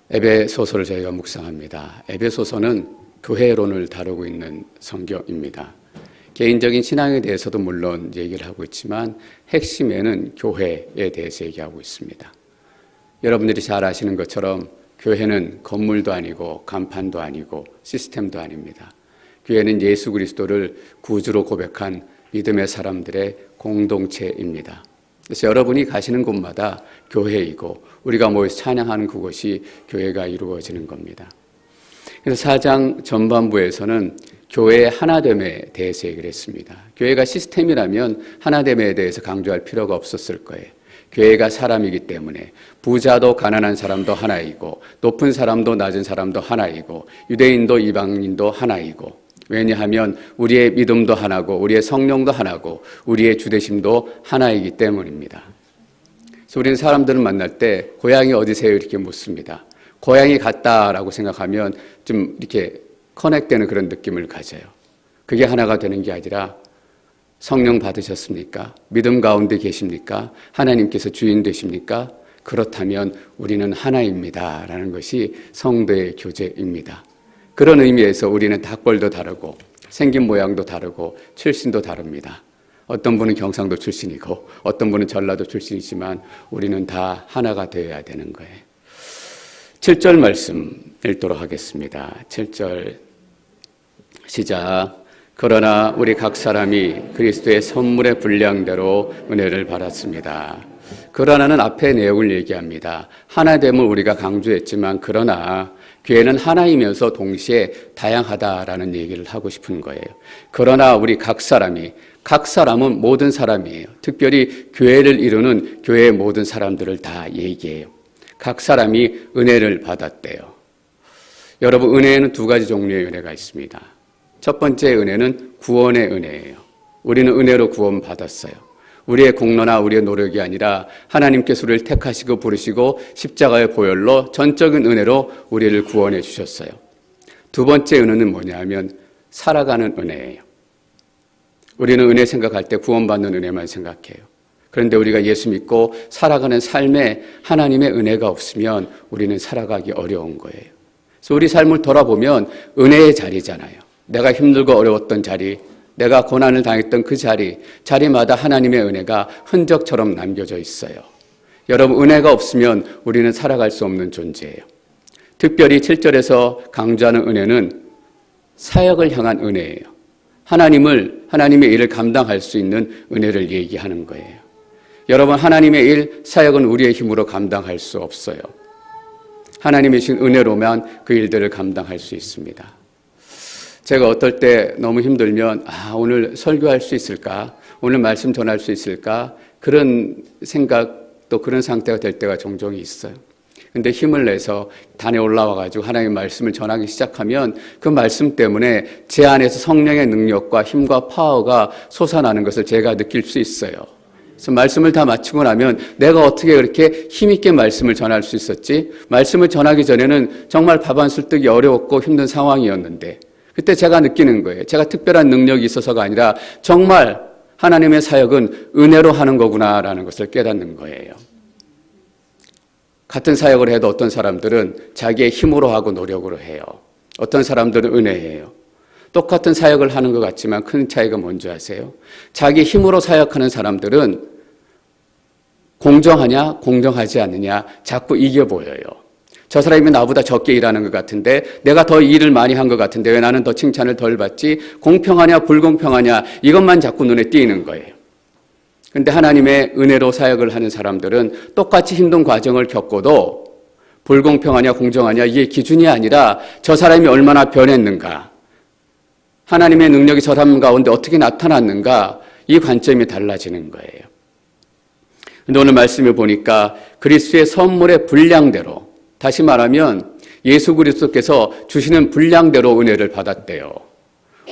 에베소서를 저희가 묵상합니다. 에베소서는 교회론을 다루고 있는 성경입니다. 개인적인 신앙에 대해서도 물론 얘기를 하고 있지만 핵심에는 교회에 대해서 얘기하고 있습니다. 여러분들이 잘 아시는 것처럼 교회는 건물도 아니고 간판도 아니고 시스템도 아닙니다. 교회는 예수 그리스도를 구주로 고백한 믿음의 사람들의 공동체입니다. 그래서 여러분이 가시는 곳마다 교회이고 우리가 모여서 찬양하는 그곳이 교회가 이루어지는 겁니다. 그래서 4장 전반부에서는 교회의 하나됨에 대해서 얘기를 했습니다. 교회가 시스템이라면 하나됨에 대해서 강조할 필요가 없었을 거예요. 교회가 사람이기 때문에 부자도 가난한 사람도 하나이고 높은 사람도 낮은 사람도 하나이고 유대인도 이방인도 하나이고, 왜냐하면 우리의 믿음도 하나고 우리의 성령도 하나고 우리의 주되심도 하나이기 때문입니다. 그래서 우리는 사람들을 만날 때 고향이 어디세요? 이렇게 묻습니다. 고향이 같다라고 생각하면 좀 이렇게 커넥되는 그런 느낌을 가져요. 그게 하나가 되는 게 아니라 성령 받으셨습니까? 믿음 가운데 계십니까? 하나님께서 주인 되십니까? 그렇다면 우리는 하나입니다 라는 것이 성도의 교제입니다. 그런 의미에서 우리는 닭벌도 다르고 생긴 모양도 다르고 출신도 다릅니다. 어떤 분은 경상도 출신이고 어떤 분은 전라도 출신이지만 우리는 다 하나가 되어야 되는 거예요. 7절 말씀 읽도록 하겠습니다. 7절 시작. 그러나 우리 각 사람이 그리스도의 선물의 분량대로 은혜를 받았습니다. 그러나는 앞에 내용을 얘기합니다. 하나됨을 우리가 강조했지만 그러나 교회는 하나이면서 동시에 다양하다라는 얘기를 하고 싶은 거예요. 그러나 우리 각 사람은 모든 사람이에요. 특별히 교회를 이루는 교회의 모든 사람들을 다 얘기해요. 각 사람이 은혜를 받았대요. 여러분, 은혜에는 두 가지 종류의 은혜가 있습니다. 첫 번째 은혜는 구원의 은혜예요. 우리는 은혜로 구원받았어요. 우리의 공로나 우리의 노력이 아니라 하나님께서 우리를 택하시고 부르시고 십자가의 보혈로 전적인 은혜로 우리를 구원해 주셨어요. 두 번째 은혜는 뭐냐 하면 살아가는 은혜예요. 우리는 은혜 생각할 때 구원받는 은혜만 생각해요. 그런데 우리가 예수 믿고 살아가는 삶에 하나님의 은혜가 없으면 우리는 살아가기 어려운 거예요. 그래서 우리 삶을 돌아보면 은혜의 자리잖아요. 내가 힘들고 어려웠던 자리, 내가 고난을 당했던 그 자리마다 하나님의 은혜가 흔적처럼 남겨져 있어요. 여러분, 은혜가 없으면 우리는 살아갈 수 없는 존재예요. 특별히 7절에서 강조하는 은혜는 사역을 향한 은혜예요. 하나님의 일을 감당할 수 있는 은혜를 얘기하는 거예요. 여러분, 하나님의 일, 사역은 우리의 힘으로 감당할 수 없어요. 하나님의 신 은혜로만 그 일들을 감당할 수 있습니다. 제가 어떨 때 너무 힘들면 오늘 설교할 수 있을까? 오늘 말씀 전할 수 있을까? 그런 생각, 또 그런 상태가 될 때가 종종 있어요. 근데 힘을 내서 단에 올라와가지고 하나님의 말씀을 전하기 시작하면 그 말씀 때문에 제 안에서 성령의 능력과 힘과 파워가 솟아나는 것을 제가 느낄 수 있어요. 그래서 말씀을 다 마치고 나면 내가 어떻게 그렇게 힘있게 말씀을 전할 수 있었지? 말씀을 전하기 전에는 정말 밥 한 술 뜨기 어려웠고 힘든 상황이었는데 그때 제가 느끼는 거예요. 제가 특별한 능력이 있어서가 아니라 정말 하나님의 사역은 은혜로 하는 거구나라는 것을 깨닫는 거예요. 같은 사역을 해도 어떤 사람들은 자기의 힘으로 하고 노력으로 해요. 어떤 사람들은 은혜예요. 똑같은 사역을 하는 것 같지만 큰 차이가 뭔지 아세요? 자기 힘으로 사역하는 사람들은 공정하냐 공정하지 않느냐 자꾸 이겨 보여요. 저 사람이 나보다 적게 일하는 것 같은데 내가 더 일을 많이 한 것 같은데 왜 나는 더 칭찬을 덜 받지? 공평하냐 불공평하냐 이것만 자꾸 눈에 띄는 거예요. 그런데 하나님의 은혜로 사역을 하는 사람들은 똑같이 힘든 과정을 겪고도 불공평하냐 공정하냐 이게 기준이 아니라 저 사람이 얼마나 변했는가, 하나님의 능력이 저 사람 가운데 어떻게 나타났는가, 이 관점이 달라지는 거예요. 그런데 오늘 말씀을 보니까 그리스도의 선물의 분량대로, 다시 말하면 예수 그리스도께서 주시는 분량대로 은혜를 받았대요.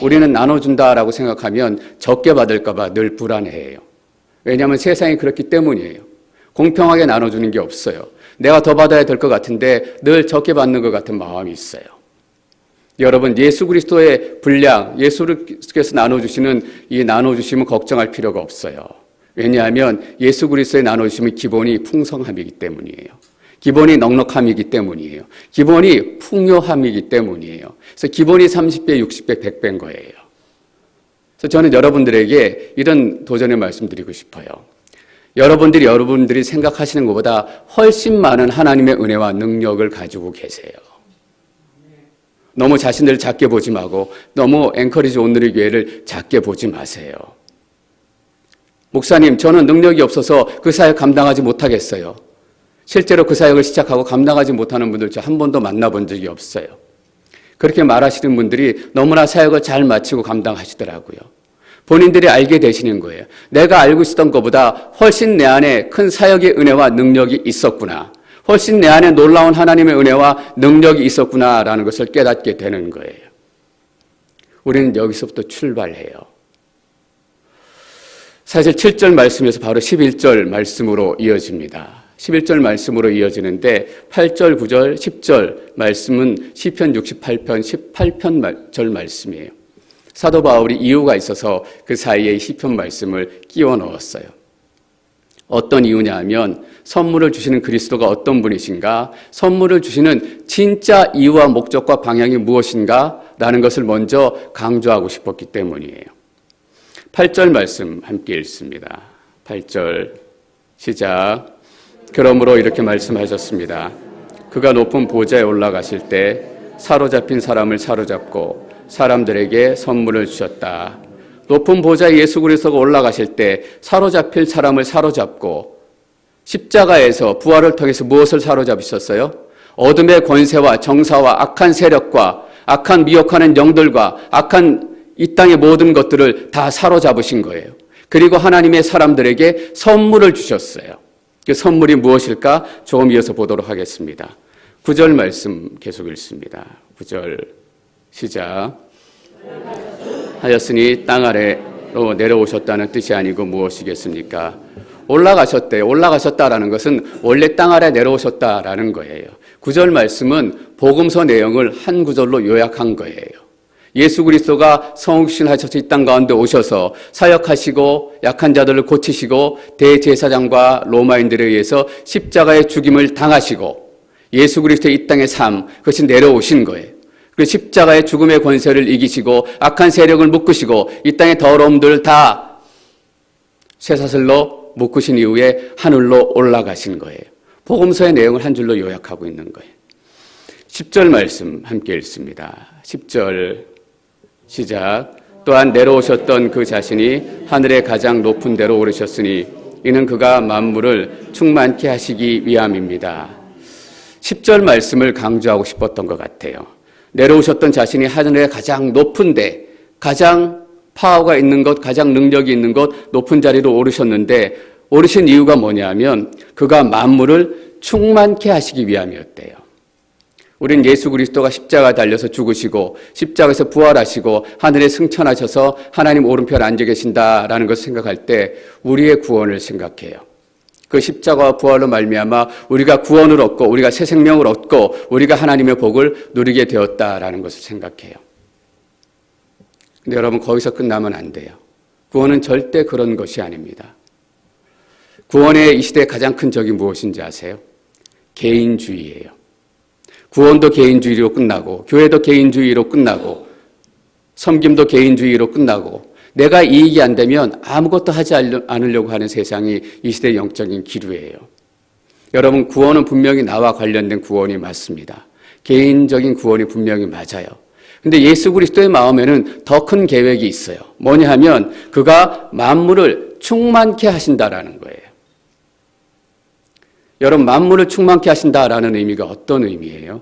우리는 나눠준다라고 생각하면 적게 받을까 봐 늘 불안해해요. 왜냐하면 세상이 그렇기 때문이에요. 공평하게 나눠주는 게 없어요. 내가 더 받아야 될 것 같은데 늘 적게 받는 것 같은 마음이 있어요. 여러분, 예수 그리스도의 분량, 예수께서 나눠주시는 이 나눠주심은 걱정할 필요가 없어요. 왜냐하면 예수 그리스도의 나눠주심은 기본이 풍성함이기 때문이에요. 기본이 넉넉함이기 때문이에요. 기본이 풍요함이기 때문이에요. 그래서 기본이 30배, 60배, 100배인 거예요. 그래서 저는 여러분들에게 이런 도전을 말씀드리고 싶어요. 여러분들이 생각하시는 것보다 훨씬 많은 하나님의 은혜와 능력을 가지고 계세요. 너무 자신들을 작게 보지 말고 너무 앵커리지 온누리 교회를 작게 보지 마세요. 목사님, 저는 능력이 없어서 그 사역 감당하지 못하겠어요. 실제로 그 사역을 시작하고 감당하지 못하는 분들 저 한 번도 만나본 적이 없어요. 그렇게 말하시는 분들이 너무나 사역을 잘 마치고 감당하시더라고요. 본인들이 알게 되시는 거예요. 내가 알고 있었던 것보다 훨씬 내 안에 큰 사역의 은혜와 능력이 있었구나. 훨씬 내 안에 놀라운 하나님의 은혜와 능력이 있었구나라는 것을 깨닫게 되는 거예요. 우리는 여기서부터 출발해요. 사실 7절 말씀에서 바로 11절 말씀으로 이어집니다. 11절 말씀으로 이어지는데 8절, 9절, 10절 말씀은 시편 68편, 18절 말씀이에요. 사도 바울이 이유가 있어서 그 사이에 시편 말씀을 끼워 넣었어요. 어떤 이유냐 하면 선물을 주시는 그리스도가 어떤 분이신가, 선물을 주시는 진짜 이유와 목적과 방향이 무엇인가 라는 것을 먼저 강조하고 싶었기 때문이에요. 8절 말씀 함께 읽습니다. 8절 시작. 그러므로 이렇게 말씀하셨습니다. 그가 높은 보좌에 올라가실 때 사로잡힌 사람을 사로잡고 사람들에게 선물을 주셨다. 높은 보좌에 예수 그리스도가 올라가실 때 사로잡힐 사람을 사로잡고 십자가에서 부활을 통해서 무엇을 사로잡으셨어요? 어둠의 권세와 정사와 악한 세력과 악한 미혹하는 영들과 악한 이 땅의 모든 것들을 다 사로잡으신 거예요. 그리고 하나님의 사람들에게 선물을 주셨어요. 그 선물이 무엇일까? 조금 이어서 보도록 하겠습니다. 9절 말씀 계속 읽습니다. 9절 시작. 하였으니 땅 아래로 내려오셨다는 뜻이 아니고 무엇이겠습니까? 올라가셨다라는 것은 원래 땅 아래 내려오셨다라는 거예요. 9절 말씀은 복음서 내용을 한 구절로 요약한 거예요. 예수 그리스도가 성육신하셔서 이 땅 가운데 오셔서 사역하시고 약한 자들을 고치시고 대제사장과 로마인들에 의해서 십자가의 죽임을 당하시고 예수 그리스도의 이 땅의 삶, 그것이 내려오신 거예요. 그 십자가의 죽음의 권세를 이기시고 악한 세력을 묶으시고 이 땅의 더러움들을 다 쇠사슬로 묶으신 이후에 하늘로 올라가신 거예요. 복음서의 내용을 한 줄로 요약하고 있는 거예요. 10절 말씀 함께 읽습니다. 10절 시작. 또한 내려오셨던 그 자신이 하늘의 가장 높은 데로 오르셨으니 이는 그가 만물을 충만케 하시기 위함입니다. 10절 말씀을 강조하고 싶었던 것 같아요. 내려오셨던 자신이 하늘의 가장 높은 데, 가장 파워가 있는 것, 가장 능력이 있는 것, 높은 자리로 오르셨는데 오르신 이유가 뭐냐면 그가 만물을 충만케 하시기 위함이었대요. 우린 예수 그리스도가 십자가에 달려서 죽으시고 십자가에서 부활하시고 하늘에 승천하셔서 하나님 오른편에 앉아 계신다라는 것을 생각할 때 우리의 구원을 생각해요. 그 십자가와 부활로 말미암아 우리가 구원을 얻고 우리가 새 생명을 얻고 우리가 하나님의 복을 누리게 되었다라는 것을 생각해요. 근데 여러분 거기서 끝나면 안 돼요. 구원은 절대 그런 것이 아닙니다. 구원의 이 시대의 가장 큰 적이 무엇인지 아세요? 개인주의예요. 구원도 개인주의로 끝나고 교회도 개인주의로 끝나고 섬김도 개인주의로 끝나고 내가 이익이 안 되면 아무것도 하지 않으려고 하는 세상이 이 시대의 영적인 기류예요. 여러분 구원은 분명히 나와 관련된 구원이 맞습니다. 개인적인 구원이 분명히 맞아요. 근데 예수 그리스도의 마음에는 더 큰 계획이 있어요. 뭐냐 하면 그가 만물을 충만케 하신다라는 거예요. 여러분 만물을 충만케 하신다라는 의미가 어떤 의미예요?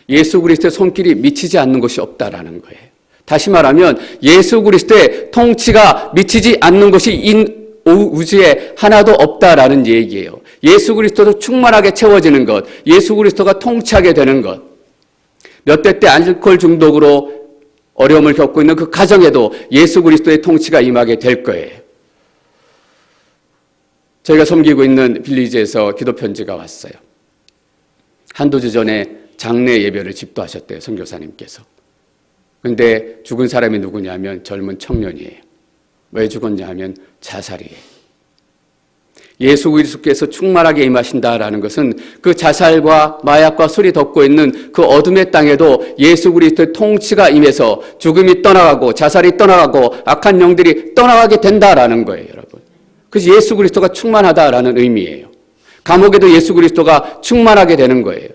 예수 그리스도의 손길이 미치지 않는 것이 없다라는 거예요. 다시 말하면 예수 그리스도의 통치가 미치지 않는 것이 우주에 하나도 없다라는 얘기예요. 예수 그리스도도 충만하게 채워지는 것, 예수 그리스도가 통치하게 되는 것. 몇 대 때 알코올 중독으로 어려움을 겪고 있는 그 가정에도 예수 그리스도의 통치가 임하게 될 거예요. 저희가 섬기고 있는 빌리지에서 기도 편지가 왔어요. 한두 주 전에 장례 예배를 집도하셨대요, 선교사님께서. 그런데 죽은 사람이 누구냐면 젊은 청년이에요. 왜 죽었냐 하면 자살이에요. 예수 그리스도께서 충만하게 임하신다라는 것은 그 자살과 마약과 술이 덮고 있는 그 어둠의 땅에도 예수 그리스도의 통치가 임해서 죽음이 떠나가고 자살이 떠나가고 악한 영들이 떠나가게 된다라는 거예요, 여러분. 그래서 예수 그리스도가 충만하다라는 의미예요. 감옥에도 예수 그리스도가 충만하게 되는 거예요.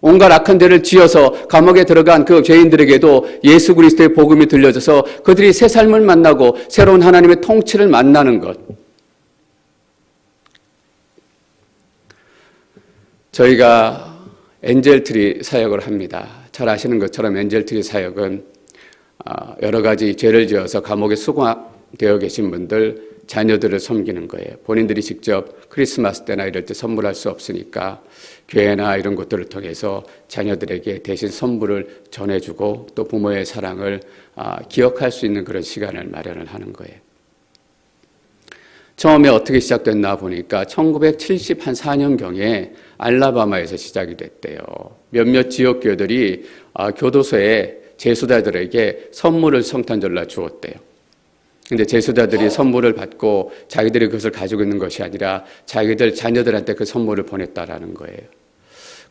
온갖 악한 데를 지어서 감옥에 들어간 그 죄인들에게도 예수 그리스도의 복음이 들려져서 그들이 새 삶을 만나고 새로운 하나님의 통치를 만나는 것. 저희가 엔젤트리 사역을 합니다. 잘 아시는 것처럼 엔젤트리 사역은 여러 가지 죄를 지어서 감옥에 수감되어 계신 분들, 자녀들을 섬기는 거예요. 본인들이 직접 크리스마스 때나 이럴 때 선물할 수 없으니까 교회나 이런 것들을 통해서 자녀들에게 대신 선물을 전해주고 또 부모의 사랑을 기억할 수 있는 그런 시간을 마련을 하는 거예요. 처음에 어떻게 시작됐나 보니까 1974년경에 알라바마에서 시작이 됐대요. 몇몇 지역교회들이 교도소에 제수자들에게 선물을 성탄절날 주었대요. 근데 제수자들이 선물을 받고 자기들이 그것을 가지고 있는 것이 아니라 자기들 자녀들한테 그 선물을 보냈다라는 거예요.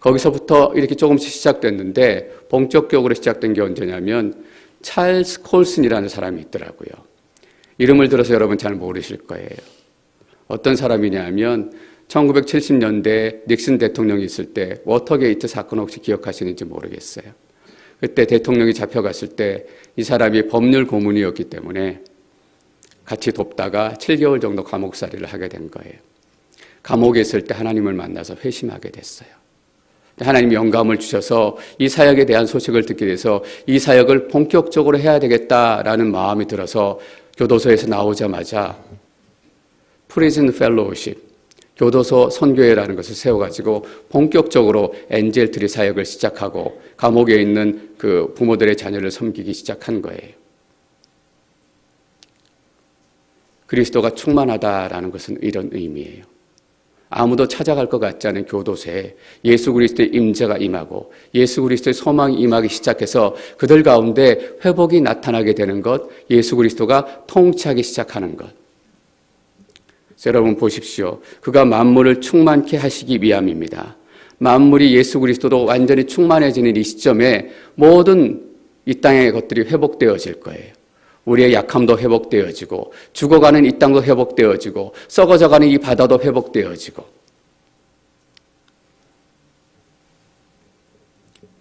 거기서부터 이렇게 조금씩 시작됐는데 본격적으로 시작된 게 언제냐면 찰스 콜슨이라는 사람이 있더라고요. 이름을 들어서 여러분 잘 모르실 거예요. 어떤 사람이냐면 1970년대 닉슨 대통령이 있을 때 워터게이트 사건 혹시 기억하시는지 모르겠어요. 그때 대통령이 잡혀갔을 때 이 사람이 법률 고문이었기 때문에 같이 돕다가 7개월 정도 감옥살이를 하게 된 거예요. 감옥에 있을 때 하나님을 만나서 회심하게 됐어요. 하나님이 영감을 주셔서 이 사역에 대한 소식을 듣게 돼서 이 사역을 본격적으로 해야 되겠다라는 마음이 들어서 교도소에서 나오자마자 프리즌 펠로우십, 교도소 선교회라는 것을 세워가지고 본격적으로 엔젤트리 사역을 시작하고 감옥에 있는 그 부모들의 자녀를 섬기기 시작한 거예요. 그리스도가 충만하다라는 것은 이런 의미예요. 아무도 찾아갈 것 같지 않은 교도소에 예수 그리스도의 임재가 임하고 예수 그리스도의 소망이 임하기 시작해서 그들 가운데 회복이 나타나게 되는 것, 예수 그리스도가 통치하기 시작하는 것. 여러분 보십시오. 그가 만물을 충만케 하시기 위함입니다. 만물이 예수 그리스도로 완전히 충만해지는 이 시점에 모든 이 땅의 것들이 회복되어질 거예요. 우리의 약함도 회복되어지고 죽어가는 이 땅도 회복되어지고 썩어져가는 이 바다도 회복되어지고.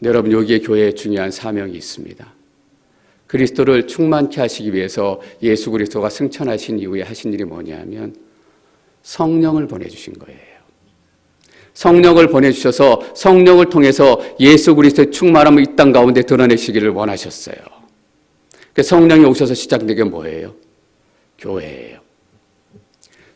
여러분 여기에 교회에 중요한 사명이 있습니다. 그리스도를 충만케 하시기 위해서 예수 그리스도가 승천하신 이후에 하신 일이 뭐냐면 성령을 보내주신 거예요. 성령을 보내주셔서 성령을 통해서 예수 그리스도의 충만함을 이 땅 가운데 드러내시기를 원하셨어요. 성령이 오셔서 시작된 게 뭐예요? 교회예요.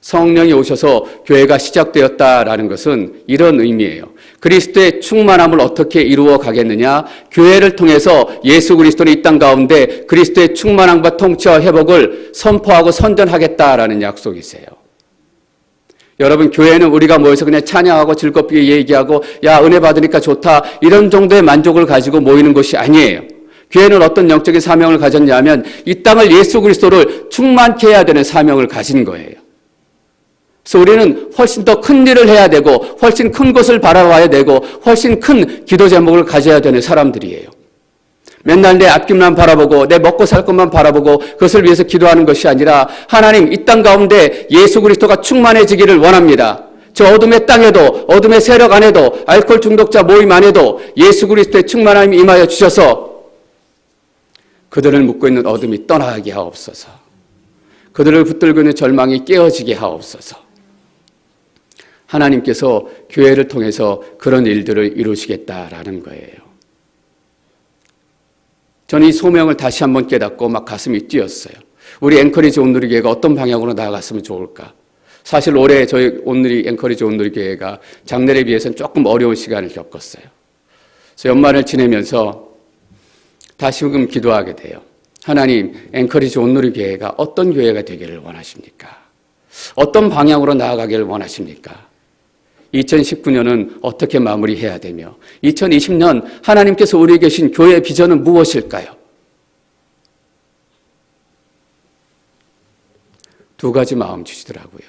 성령이 오셔서 교회가 시작되었다라는 것은 이런 의미예요. 그리스도의 충만함을 어떻게 이루어 가겠느냐? 교회를 통해서 예수 그리스도는 이 땅 가운데 그리스도의 충만함과 통치와 회복을 선포하고 선전하겠다라는 약속이세요. 여러분 교회는 우리가 모여서 그냥 찬양하고 즐겁게 얘기하고 야 은혜 받으니까 좋다 이런 정도의 만족을 가지고 모이는 것이 아니에요. 교회는 어떤 영적인 사명을 가졌냐면 이 땅을 예수 그리스도를 충만케 해야 되는 사명을 가진 거예요. 그래서 우리는 훨씬 더 큰 일을 해야 되고 훨씬 큰 곳을 바라봐야 되고 훨씬 큰 기도 제목을 가져야 되는 사람들이에요. 맨날 내 아낌만 바라보고 내 먹고 살 것만 바라보고 그것을 위해서 기도하는 것이 아니라 하나님 이 땅 가운데 예수 그리스도가 충만해지기를 원합니다. 저 어둠의 땅에도 어둠의 세력 안에도 알코올 중독자 모임 안에도 예수 그리스도의 충만함이 임하여 주셔서 그들을 묶고 있는 어둠이 떠나게 하옵소서. 그들을 붙들고 있는 절망이 깨어지게 하옵소서. 하나님께서 교회를 통해서 그런 일들을 이루시겠다라는 거예요. 저는 이 소명을 다시 한번 깨닫고 막 가슴이 뛰었어요. 우리 앵커리지 온누리교회가 어떤 방향으로 나아갔으면 좋을까? 사실 올해 저희 앵커리지 온누리교회가 작년에 비해서는 조금 어려운 시간을 겪었어요. 그래서 연말을 지내면서 다시금 기도하게 돼요. 하나님, 앵커리지 온누리교회가 어떤 교회가 되기를 원하십니까? 어떤 방향으로 나아가기를 원하십니까? 2019년은 어떻게 마무리해야 되며 2020년 하나님께서 우리에게 주신 교회의 비전은 무엇일까요? 두 가지 마음 주시더라고요.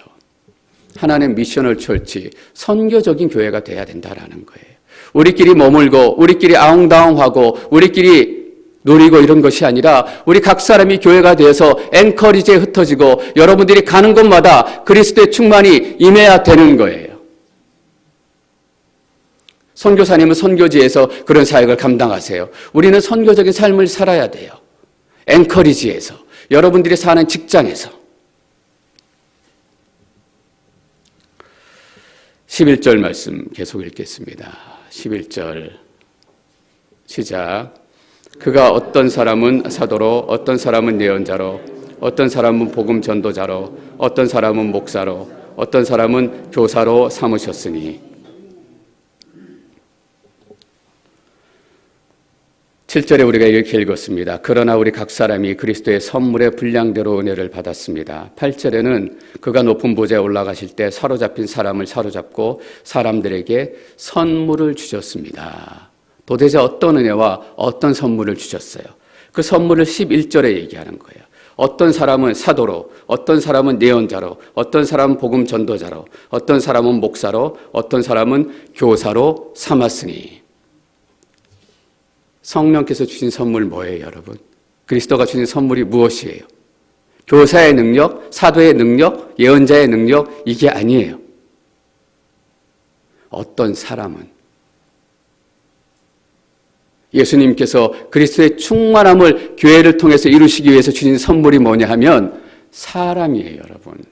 하나님의 미셔널 철치, 선교적인 교회가 돼야 된다라는 거예요. 우리끼리 머물고 우리끼리 아웅다웅하고 우리끼리 누리고 이런 것이 아니라 우리 각 사람이 교회가 되어서 앵커리지에 흩어지고 여러분들이 가는 곳마다 그리스도의 충만이 임해야 되는 거예요. 선교사님은 선교지에서 그런 사역을 감당하세요. 우리는 선교적인 삶을 살아야 돼요. 앵커리지에서, 여러분들이 사는 직장에서. 11절 말씀 계속 읽겠습니다. 11절 시작. 그가 어떤 사람은 사도로, 어떤 사람은 예언자로, 어떤 사람은 복음 전도자로, 어떤 사람은 목사로, 어떤 사람은 교사로 삼으셨으니. 7절에 우리가 이렇게 읽었습니다. 그러나 우리 각 사람이 그리스도의 선물의 분량대로 은혜를 받았습니다. 8절에는 그가 높은 보좌에 올라가실 때 사로잡힌 사람을 사로잡고 사람들에게 선물을 주셨습니다. 도대체 어떤 은혜와 어떤 선물을 주셨어요? 그 선물을 11절에 얘기하는 거예요. 어떤 사람은 사도로, 어떤 사람은 예언자로, 어떤 사람은 복음 전도자로, 어떤 사람은 목사로, 어떤 사람은 교사로 삼았으니. 성령께서 주신 선물 뭐예요, 여러분? 그리스도가 주신 선물이 무엇이에요? 교사의 능력, 사도의 능력, 예언자의 능력, 이게 아니에요. 어떤 사람은 예수님께서 그리스도의 충만함을 교회를 통해서 이루시기 위해서 주신 선물이 뭐냐 하면 사람이에요, 여러분.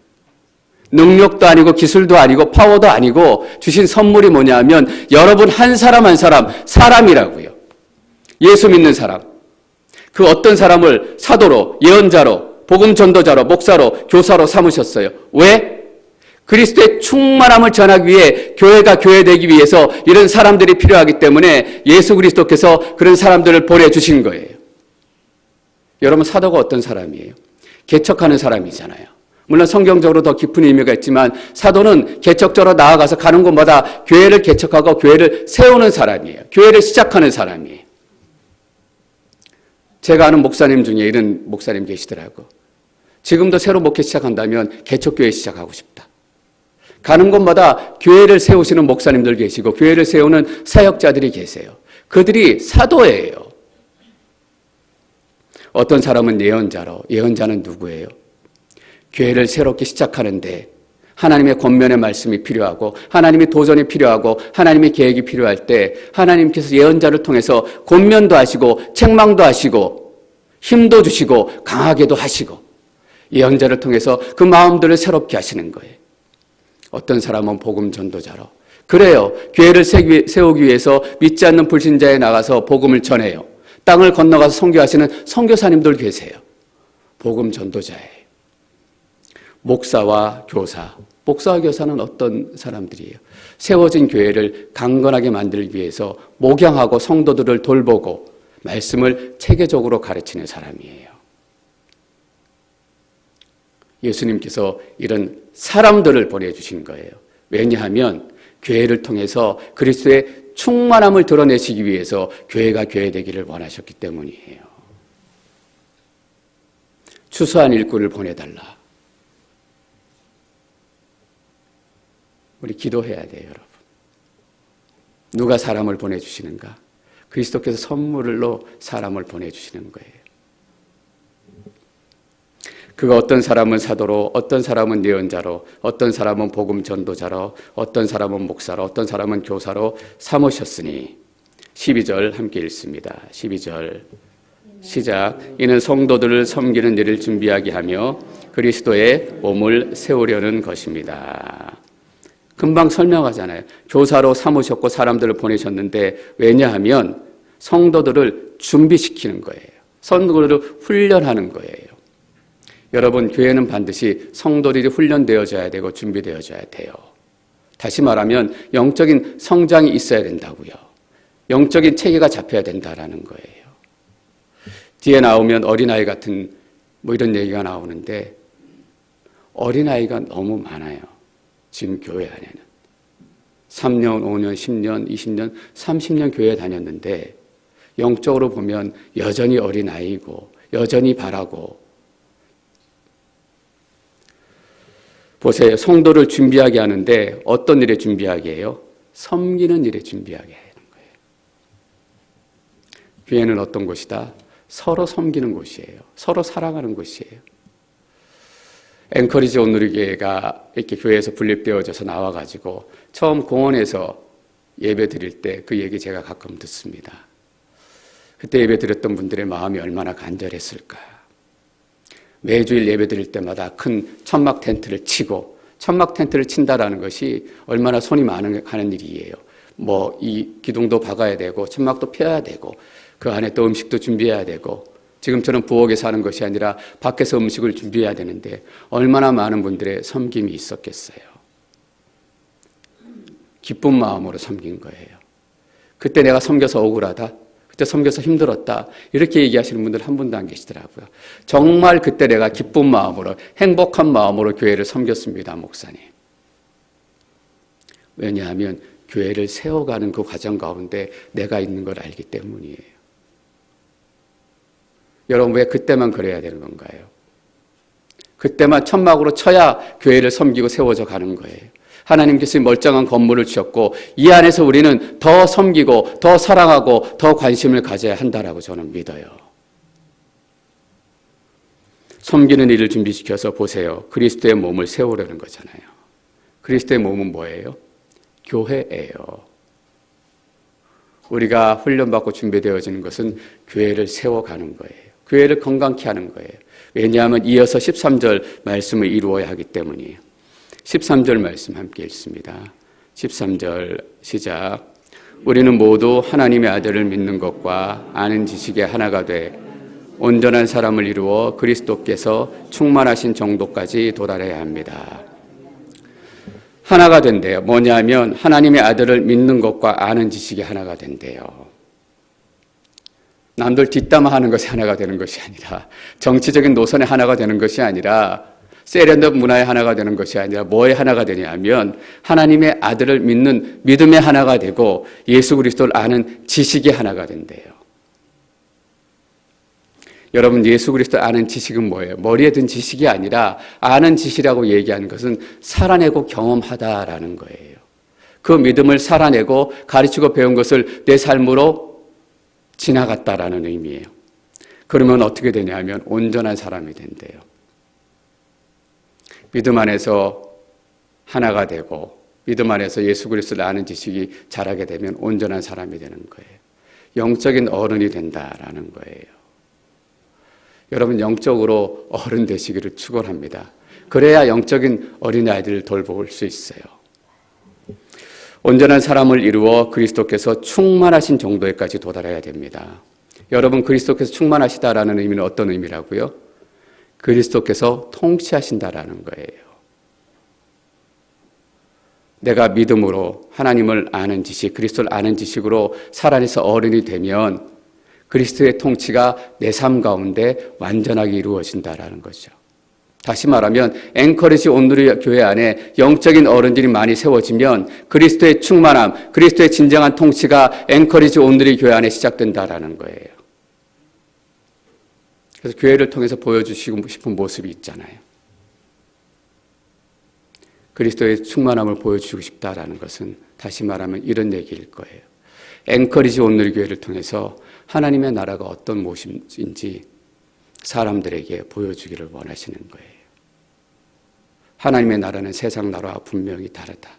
능력도 아니고 기술도 아니고 파워도 아니고 주신 선물이 뭐냐 하면 여러분 한 사람 한 사람, 사람이라고요. 예수 믿는 사람. 그 어떤 사람을 사도로, 예언자로, 복음 전도자로, 목사로, 교사로 삼으셨어요. 왜? 그리스도의 충만함을 전하기 위해 교회가 교회되기 위해서 이런 사람들이 필요하기 때문에 예수 그리스도께서 그런 사람들을 보내주신 거예요. 여러분 사도가 어떤 사람이에요? 개척하는 사람이잖아요. 물론 성경적으로 더 깊은 의미가 있지만 사도는 개척적으로 나아가서 가는 곳마다 교회를 개척하고 교회를 세우는 사람이에요. 교회를 시작하는 사람이에요. 제가 아는 목사님 중에 이런 목사님 계시더라고. 지금도 새로 목회 시작한다면 개척교회 시작하고 싶다. 가는 곳마다 교회를 세우시는 목사님들 계시고 교회를 세우는 사역자들이 계세요. 그들이 사도예요. 어떤 사람은 예언자로, 예언자는 누구예요? 교회를 새롭게 시작하는데 하나님의 권면의 말씀이 필요하고 하나님의 도전이 필요하고 하나님의 계획이 필요할 때 하나님께서 예언자를 통해서 권면도 하시고 책망도 하시고 힘도 주시고 강하게도 하시고 예언자를 통해서 그 마음들을 새롭게 하시는 거예요. 어떤 사람은 복음 전도자로. 그래요. 교회를 세우기 위해서 믿지 않는 불신자에 나가서 복음을 전해요. 땅을 건너가서 선교하시는 선교사님들 계세요. 복음 전도자예요. 목사와 교사. 목사와 교사는 어떤 사람들이에요? 세워진 교회를 강건하게 만들기 위해서 목양하고 성도들을 돌보고 말씀을 체계적으로 가르치는 사람이에요. 예수님께서 이런 사람들을 보내주신 거예요. 왜냐하면 교회를 통해서 그리스도의 충만함을 드러내시기 위해서 교회가 교회되기를 원하셨기 때문이에요. 추수한 일꾼을 보내달라. 우리 기도해야 돼요, 여러분. 누가 사람을 보내주시는가? 그리스도께서 선물로 사람을 보내주시는 거예요. 그가 어떤 사람은 사도로, 어떤 사람은 예언자로, 어떤 사람은 복음 전도자로, 어떤 사람은 목사로, 어떤 사람은 교사로 삼으셨으니. 12절 함께 읽습니다. 12절 시작. 이는 성도들을 섬기는 일을 준비하게 하며 그리스도의 몸을 세우려는 것입니다. 금방 설명하잖아요. 교사로 삼으셨고 사람들을 보내셨는데 왜냐하면 성도들을 준비시키는 거예요. 성도들을 훈련하는 거예요. 여러분, 교회는 반드시 성도들이 훈련되어져야 되고 준비되어져야 돼요. 다시 말하면 영적인 성장이 있어야 된다고요. 영적인 체계가 잡혀야 된다라는 거예요. 뒤에 나오면 어린아이 같은 이런 얘기가 나오는데 어린아이가 너무 많아요. 지금 교회 안에는. 3년, 5년, 10년, 20년, 30년 교회 다녔는데 영적으로 보면 여전히 어린아이고 여전히 바라고 보세요. 성도를 준비하게 하는데 어떤 일에 준비하게 해요? 섬기는 일에 준비하게 하는 거예요. 교회는 어떤 곳이다? 서로 섬기는 곳이에요. 서로 사랑하는 곳이에요. 앵커리지 온누리교회가 이렇게 교회에서 분립되어져서 나와가지고 처음 공원에서 예배 드릴 때 그 얘기 제가 가끔 듣습니다. 그때 예배 드렸던 분들의 마음이 얼마나 간절했을까. 매주일 예배 드릴 때마다 큰 천막 텐트를 치고, 천막 텐트를 친다라는 것이 얼마나 손이 많은 하는 일이에요. 뭐 이 기둥도 박아야 되고 천막도 펴야 되고 그 안에 또 음식도 준비해야 되고, 지금처럼 부엌에 사는 것이 아니라 밖에서 음식을 준비해야 되는데 얼마나 많은 분들의 섬김이 있었겠어요. 기쁜 마음으로 섬긴 거예요. 그때 내가 섬겨서 억울하다, 그때 섬겨서 힘들었다, 이렇게 얘기하시는 분들 한 분도 안 계시더라고요. 정말 그때 내가 기쁜 마음으로, 행복한 마음으로 교회를 섬겼습니다, 목사님. 왜냐하면 교회를 세워가는 그 과정 가운데 내가 있는 걸 알기 때문이에요. 여러분, 왜 그때만 그래야 되는 건가요? 그때만 천막으로 쳐야 교회를 섬기고 세워져 가는 거예요. 하나님께서 멀쩡한 건물을 주셨고 이 안에서 우리는 더 섬기고 더 사랑하고 더 관심을 가져야 한다라고 저는 믿어요. 섬기는 일을 준비시켜서 보세요. 그리스도의 몸을 세우려는 거잖아요. 그리스도의 몸은 뭐예요? 교회예요. 우리가 훈련받고 준비되어지는 것은 교회를 세워가는 거예요. 교회를 건강케 하는 거예요. 왜냐하면 이어서 13절 말씀을 이루어야 하기 때문이에요. 13절 말씀 함께 읽습니다. 13절 시작. 우리는 모두 하나님의 아들을 믿는 것과 아는 지식의 하나가 돼 온전한 사람을 이루어 그리스도께서 충만하신 정도까지 도달해야 합니다. 하나가 된대요. 뭐냐면 하나님의 아들을 믿는 것과 아는 지식이 하나가 된대요. 남들 뒷담화하는 것이 하나가 되는 것이 아니라, 정치적인 노선의 하나가 되는 것이 아니라, 세련된 문화의 하나가 되는 것이 아니라 뭐의 하나가 되냐면 하나님의 아들을 믿는 믿음의 하나가 되고 예수 그리스도를 아는 지식의 하나가 된대요. 여러분, 예수 그리스도를 아는 지식은 뭐예요? 머리에 든 지식이 아니라 아는 지식이라고 얘기하는 것은 살아내고 경험하다라는 거예요. 그 믿음을 살아내고 가르치고 배운 것을 내 삶으로 지나갔다라는 의미예요. 그러면 어떻게 되냐면 온전한 사람이 된대요. 믿음 안에서 하나가 되고 믿음 안에서 예수 그리스도를 아는 지식이 자라게 되면 온전한 사람이 되는 거예요. 영적인 어른이 된다라는 거예요. 여러분, 영적으로 어른 되시기를 축원합니다. 그래야 영적인 어린아이들을 돌볼 수 있어요. 온전한 사람을 이루어 그리스도께서 충만하신 정도에까지 도달해야 됩니다. 여러분, 그리스도께서 충만하시다라는 의미는 어떤 의미라고요? 그리스도께서 통치하신다라는 거예요. 내가 믿음으로 하나님을 아는 지식, 그리스도를 아는 지식으로 살아내서 어른이 되면 그리스도의 통치가 내 삶 가운데 완전하게 이루어진다라는 거죠. 다시 말하면 앵커리지 온누리 교회 안에 영적인 어른들이 많이 세워지면 그리스도의 충만함, 그리스도의 진정한 통치가 앵커리지 온누리 교회 안에 시작된다라는 거예요. 그래서 교회를 통해서 보여주시고 싶은 모습이 있잖아요. 그리스도의 충만함을 보여주고 싶다라는 것은 다시 말하면 이런 얘기일 거예요. 앵커리지 온누리 교회를 통해서 하나님의 나라가 어떤 모습인지 사람들에게 보여주기를 원하시는 거예요. 하나님의 나라는 세상 나라와 분명히 다르다.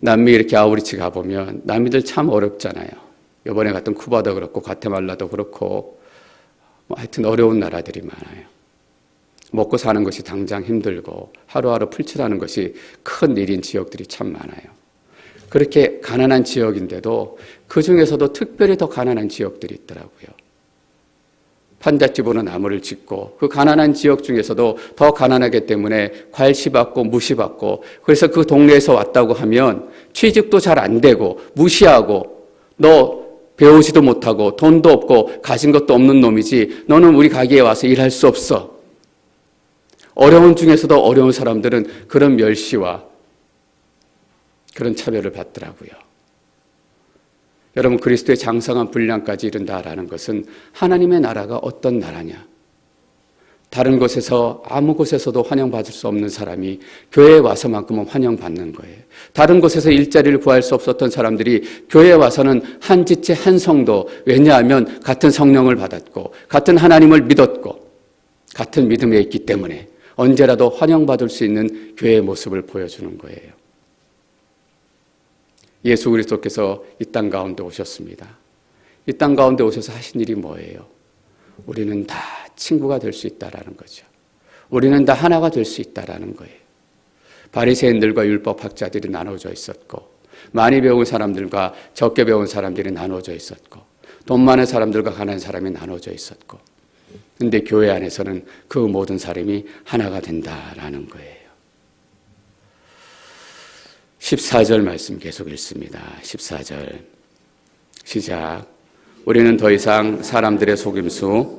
남미 이렇게 아우리치 가보면 남미들 참 어렵잖아요. 이번에 갔던 쿠바도 그렇고 과테말라도 그렇고 하여튼 어려운 나라들이 많아요. 먹고 사는 것이 당장 힘들고 하루하루 풀칠하는 것이 큰 일인 지역들이 참 많아요. 그렇게 가난한 지역인데도 그 중에서도 특별히 더 가난한 지역들이 있더라고요. 판잣집으로 나무를 짓고 그 가난한 지역 중에서도 더 가난하기 때문에 괄시받고 무시받고, 그래서 그 동네에서 왔다고 하면 취직도 잘 안 되고 무시하고, 너 배우지도 못하고 돈도 없고 가진 것도 없는 놈이지 너는 우리 가게에 와서 일할 수 없어. 어려운 중에서도 어려운 사람들은 그런 멸시와 그런 차별을 받더라고요. 여러분, 그리스도의 장성한 분량까지 이른다라는 것은 하나님의 나라가 어떤 나라냐? 다른 곳에서 아무 곳에서도 환영받을 수 없는 사람이 교회에 와서만큼은 환영받는 거예요. 다른 곳에서 일자리를 구할 수 없었던 사람들이 교회에 와서는 한 지체 한 성도, 왜냐하면 같은 성령을 받았고 같은 하나님을 믿었고 같은 믿음에 있기 때문에 언제라도 환영받을 수 있는 교회의 모습을 보여주는 거예요. 예수 그리스도께서 이 땅 가운데 오셨습니다. 이 땅 가운데 오셔서 하신 일이 뭐예요? 우리는 다 친구가 될 수 있다라는 거죠. 우리는 다 하나가 될 수 있다라는 거예요. 바리새인들과 율법학자들이 나눠져 있었고, 많이 배운 사람들과 적게 배운 사람들이 나눠져 있었고, 돈 많은 사람들과 가난한 사람이 나눠져 있었고, 근데 교회 안에서는 그 모든 사람이 하나가 된다라는 거예요. 14절 말씀 계속 읽습니다. 14절 시작. 우리는 더 이상 사람들의 속임수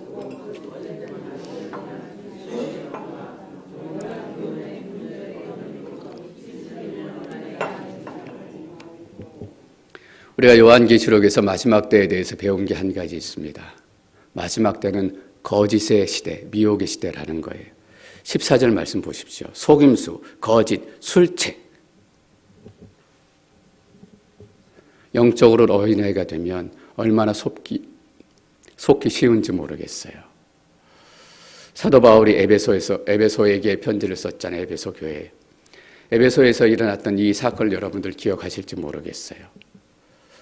우리가 요한계시록에서 마지막 때에 대해서 배운 게 한 가지 있습니다. 마지막 때는 거짓의 시대, 미혹의 시대라는 거예요. 14절 말씀 보십시오. 속임수, 거짓, 술책. 영적으로 어린아이가 되면 얼마나 속기 쉬운지 모르겠어요. 사도 바울이 에베소에게 편지를 썼잖아요. 에베소 교회. 에베소에서 일어났던 이 사건을 여러분들 기억하실지 모르겠어요.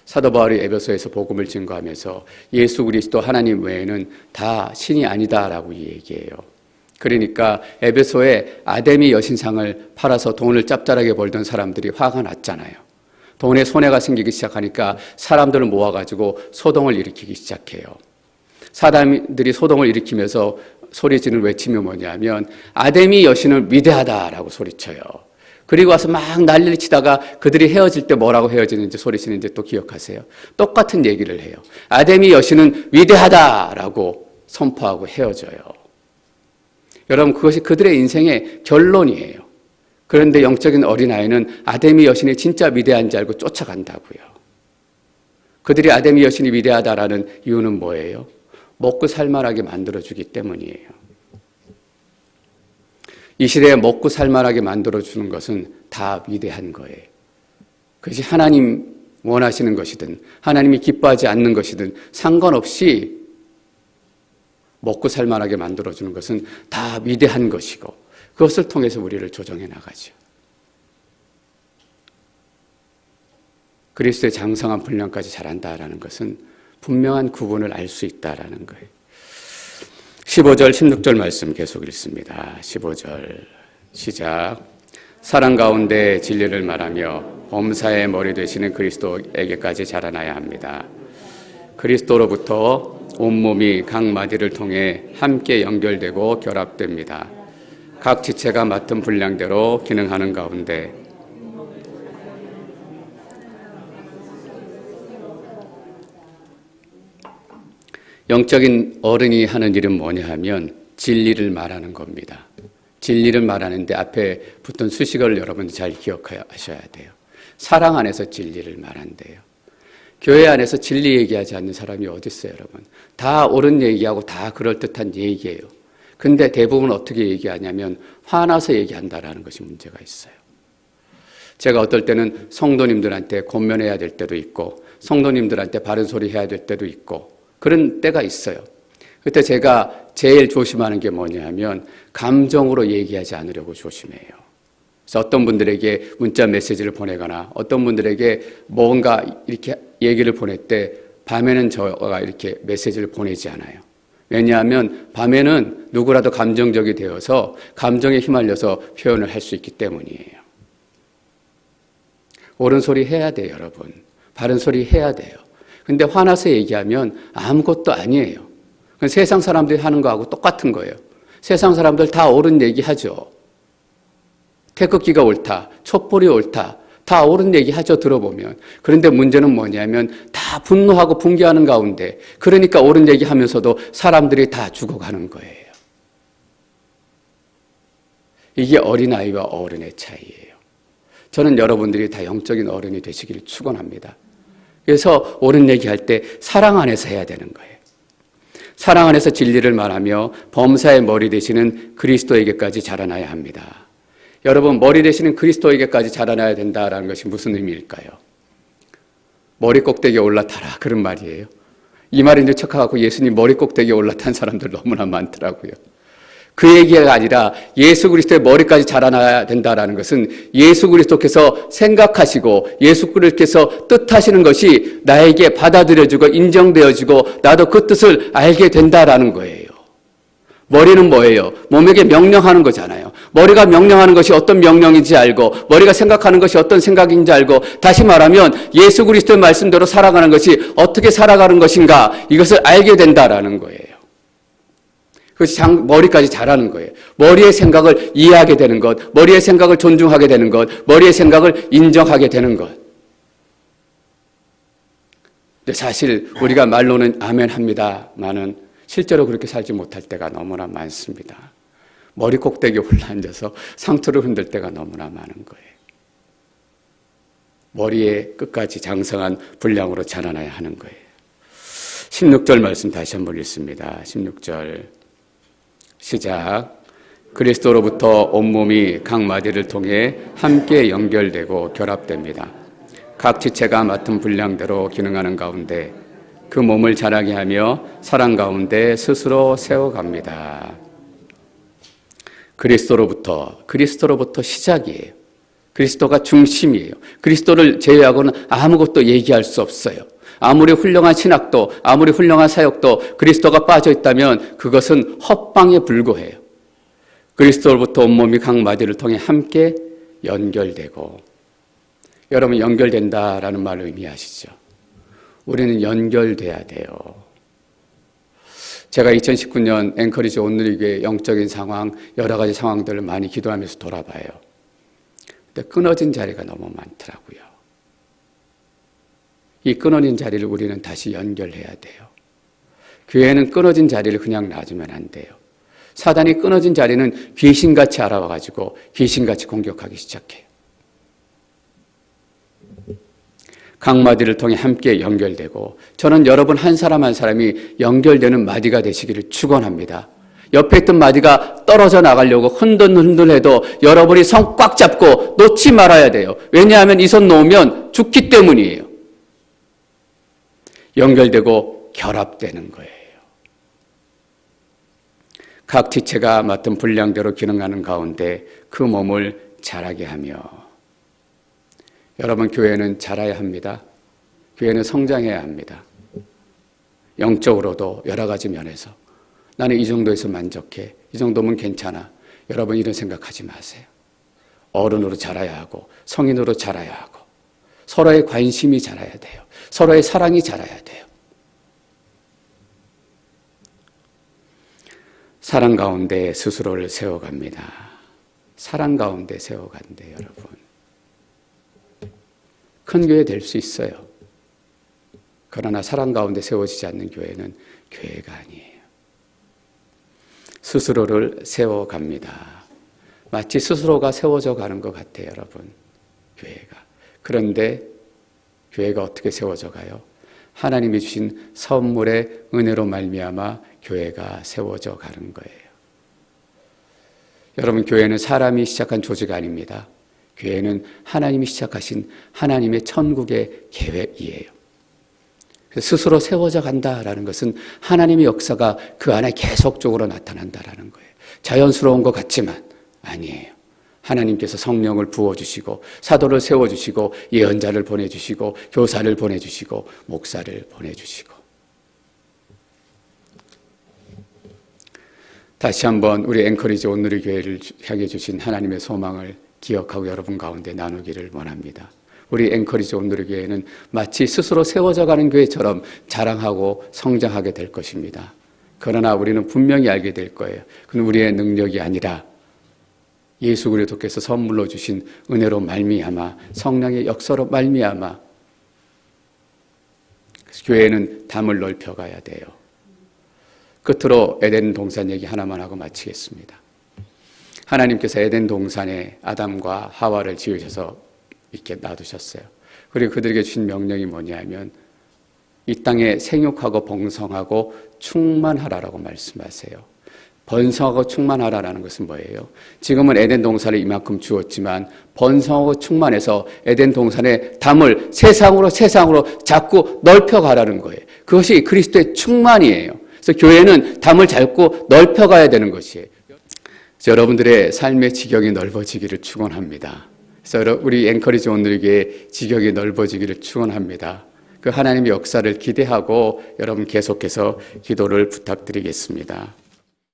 사도 바울이 에베소에서 복음을 증거하면서 예수 그리스도 하나님 외에는 다 신이 아니다라고 얘기해요. 그러니까 에베소에 아데미 여신상을 팔아서 돈을 짭짤하게 벌던 사람들이 화가 났잖아요. 돈에 손해가 생기기 시작하니까 사람들을 모아가지고 소동을 일으키기 시작해요. 사람들이 소동을 일으키면서 소리지는 외침이 뭐냐면 아데미 여신은 위대하다라고 소리쳐요. 그리고 와서 막 난리를 치다가 그들이 헤어질 때 뭐라고 헤어지는지 소리치는지 또 기억하세요? 똑같은 얘기를 해요. 아데미 여신은 위대하다라고 선포하고 헤어져요. 여러분, 그것이 그들의 인생의 결론이에요. 그런데 영적인 어린아이는 아데미 여신이 진짜 위대한지 알고 쫓아간다고요. 그들이 아데미 여신이 위대하다라는 이유는 뭐예요? 먹고 살만하게 만들어주기 때문이에요. 이 시대에 먹고 살만하게 만들어주는 것은 다 위대한 거예요. 그것이 하나님 원하시는 것이든 하나님이 기뻐하지 않는 것이든 상관없이 먹고 살만하게 만들어주는 것은 다 위대한 것이고 그것을 통해서 우리를 조정해 나가죠. 그리스도의 장성한 분량까지 잘한다라는 것은 분명한 구분을 알 수 있다라는 거예요. 15절, 16절 말씀 계속 읽습니다. 15절 시작. 사랑 가운데 진리를 말하며 범사의 머리 되시는 그리스도에게까지 자라나야 합니다. 그리스도로부터 온몸이 각 마디를 통해 함께 연결되고 결합됩니다. 각 지체가 맡은 분량대로 기능하는 가운데 영적인 어른이 하는 일은 뭐냐 하면 진리를 말하는 겁니다. 진리를 말하는데 앞에 붙은 수식어를 여러분들 잘 기억하셔야 돼요. 사랑 안에서 진리를 말한대요. 교회 안에서 진리 얘기하지 않는 사람이 어디 있어요, 여러분? 다 옳은 얘기하고 다 그럴듯한 얘기예요. 근데 대부분 어떻게 얘기하냐면 화나서 얘기한다라는 것이 문제가 있어요. 제가 어떨 때는 성도님들한테 권면해야 될 때도 있고 성도님들한테 바른 소리 해야 될 때도 있고 그런 때가 있어요. 그때 제가 제일 조심하는 게 뭐냐 하면 감정으로 얘기하지 않으려고 조심해요. 그래서 어떤 분들에게 문자 메시지를 보내거나 어떤 분들에게 뭔가 이렇게 얘기를 보낼 때 밤에는 저가 이렇게 메시지를 보내지 않아요. 왜냐하면 밤에는 누구라도 감정적이 되어서 감정에 휘말려서 표현을 할 수 있기 때문이에요. 옳은 소리 해야 돼요, 여러분. 바른 소리 해야 돼요. 근데 화나서 얘기하면 아무것도 아니에요. 세상 사람들이 하는 거하고 똑같은 거예요. 세상 사람들 다 옳은 얘기하죠. 태극기가 옳다, 촛불이 옳다, 다 옳은 얘기하죠, 들어보면. 그런데 문제는 뭐냐면 다 분노하고 붕괴하는 가운데 그러니까 옳은 얘기하면서도 사람들이 다 죽어가는 거예요. 이게 어린아이와 어른의 차이예요. 저는 여러분들이 다 영적인 어른이 되시기를 축원합니다. 그래서 옳은 얘기할 때 사랑 안에서 해야 되는 거예요. 사랑 안에서 진리를 말하며 범사의 머리 되시는 그리스도에게까지 자라나야 합니다. 여러분, 머리 되시는 그리스도에게까지 자라나야 된다는 것이 무슨 의미일까요? 머리 꼭대기에 올라타라, 그런 말이에요. 이 말인지 착각하고 예수님 머리 꼭대기에 올라탄 사람들 너무나 많더라고요. 그 얘기가 아니라 예수 그리스도의 머리까지 자라나야 된다는 것은 예수 그리스도께서 생각하시고 예수 그리스도께서 뜻하시는 것이 나에게 받아들여지고 인정되어지고 나도 그 뜻을 알게 된다라는 거예요. 머리는 뭐예요? 몸에게 명령하는 거잖아요. 머리가 명령하는 것이 어떤 명령인지 알고 머리가 생각하는 것이 어떤 생각인지 알고, 다시 말하면 예수 그리스도의 말씀대로 살아가는 것이 어떻게 살아가는 것인가, 이것을 알게 된다라는 거예요. 그것이 머리까지 자라는 거예요. 머리의 생각을 이해하게 되는 것, 머리의 생각을 존중하게 되는 것, 머리의 생각을 인정하게 되는 것. 근데 사실 우리가 말로는 아멘 합니다만은 실제로 그렇게 살지 못할 때가 너무나 많습니다. 머리 꼭대기에 올라앉아서 상투를 흔들 때가 너무나 많은 거예요. 머리에 끝까지 장성한 분량으로 자라나야 하는 거예요. 16절 말씀 다시 한번 읽습니다. 16절 시작. 그리스도로부터 온몸이 각 마디를 통해 함께 연결되고 결합됩니다. 각 지체가 맡은 분량대로 기능하는 가운데 그 몸을 자라게 하며 사랑 가운데 스스로 세워갑니다. 그리스도로부터 시작이에요. 그리스도가 중심이에요. 그리스도를 제외하고는 아무것도 얘기할 수 없어요. 아무리 훌륭한 신학도, 아무리 훌륭한 사역도 그리스도가 빠져 있다면 그것은 헛방에 불과해요. 그리스도로부터 온몸이 각 마디를 통해 함께 연결되고, 여러분 연결된다라는 말을 의미하시죠? 우리는 연결돼야 돼요. 제가 2019년 앵커리지 온누리교회 영적인 상황, 여러 가지 상황들을 많이 기도하면서 돌아봐요. 근데 끊어진 자리가 너무 많더라고요. 이 끊어진 자리를 우리는 다시 연결해야 돼요. 교회는 끊어진 자리를 그냥 놔주면 안 돼요. 사단이 끊어진 자리는 귀신같이 알아와가지고 귀신같이 공격하기 시작해요. 각 마디를 통해 함께 연결되고, 저는 여러분 한 사람 한 사람이 연결되는 마디가 되시기를 축원합니다. 옆에 있던 마디가 떨어져 나가려고 흔들흔들해도 여러분이 손 꽉 잡고 놓지 말아야 돼요. 왜냐하면 이 손 놓으면 죽기 때문이에요. 연결되고 결합되는 거예요. 각 지체가 맡은 분량대로 기능하는 가운데 그 몸을 자라게 하며, 여러분 교회는 자라야 합니다. 교회는 성장해야 합니다. 영적으로도 여러 가지 면에서 나는 이 정도에서 만족해, 이 정도면 괜찮아, 여러분 이런 생각하지 마세요. 어른으로 자라야 하고 성인으로 자라야 하고 서로의 관심이 자라야 돼요. 서로의 사랑이 자라야 돼요. 사랑 가운데 스스로를 세워갑니다. 사랑 가운데 세워간대. 여러분 큰 교회 될 수 있어요. 그러나 사랑 가운데 세워지지 않는 교회는 교회가 아니에요. 스스로를 세워갑니다. 마치 스스로가 세워져 가는 것 같아요, 여러분. 교회가. 그런데 교회가 어떻게 세워져 가요? 하나님이 주신 선물의 은혜로 말미암아 교회가 세워져 가는 거예요. 여러분, 교회는 사람이 시작한 조직 아닙니다. 교회는 하나님이 시작하신 하나님의 천국의 계획이에요. 스스로 세워져 간다라는 것은 하나님의 역사가 그 안에 계속적으로 나타난다라는 거예요. 자연스러운 것 같지만 아니에요. 하나님께서 성령을 부어주시고 사도를 세워주시고 예언자를 보내주시고 교사를 보내주시고 목사를 보내주시고. 다시 한번 우리 앵커리지 온누리 교회를 향해 주신 하나님의 소망을 기억하고 여러분 가운데 나누기를 원합니다. 우리 앵커리지 온누리 교회는 마치 스스로 세워져 가는 교회처럼 자랑하고 성장하게 될 것입니다. 그러나 우리는 분명히 알게 될 거예요. 그건 우리의 능력이 아니라 예수 그리스도께서 선물로 주신 은혜로 말미암아 성령의 역사로 말미암아 교회는 담을 넓혀가야 돼요. 끝으로 에덴 동산 얘기 하나만 하고 마치겠습니다. 하나님께서 에덴 동산에 아담과 하와를 지으셔서 이렇게 놔두셨어요. 그리고 그들에게 주신 명령이 뭐냐면 이 땅에 생육하고 번성하고 충만하라라고 말씀하세요. 번성하고 충만하라라는 것은 뭐예요? 지금은 에덴 동산을 이만큼 주었지만 번성하고 충만해서 에덴 동산의 담을 세상으로 자꾸 넓혀가라는 거예요. 그것이 그리스도의 충만이에요. 그래서 교회는 담을 자꾸 넓혀가야 되는 것이에요. 여러분들의 삶의 지경이 넓어지기를 축원합니다. 그래서 우리 앵커리지 온누리교회 지경이 넓어지기를 축원합니다. 그 하나님의 역사를 기대하고 여러분 계속해서 기도를 부탁드리겠습니다.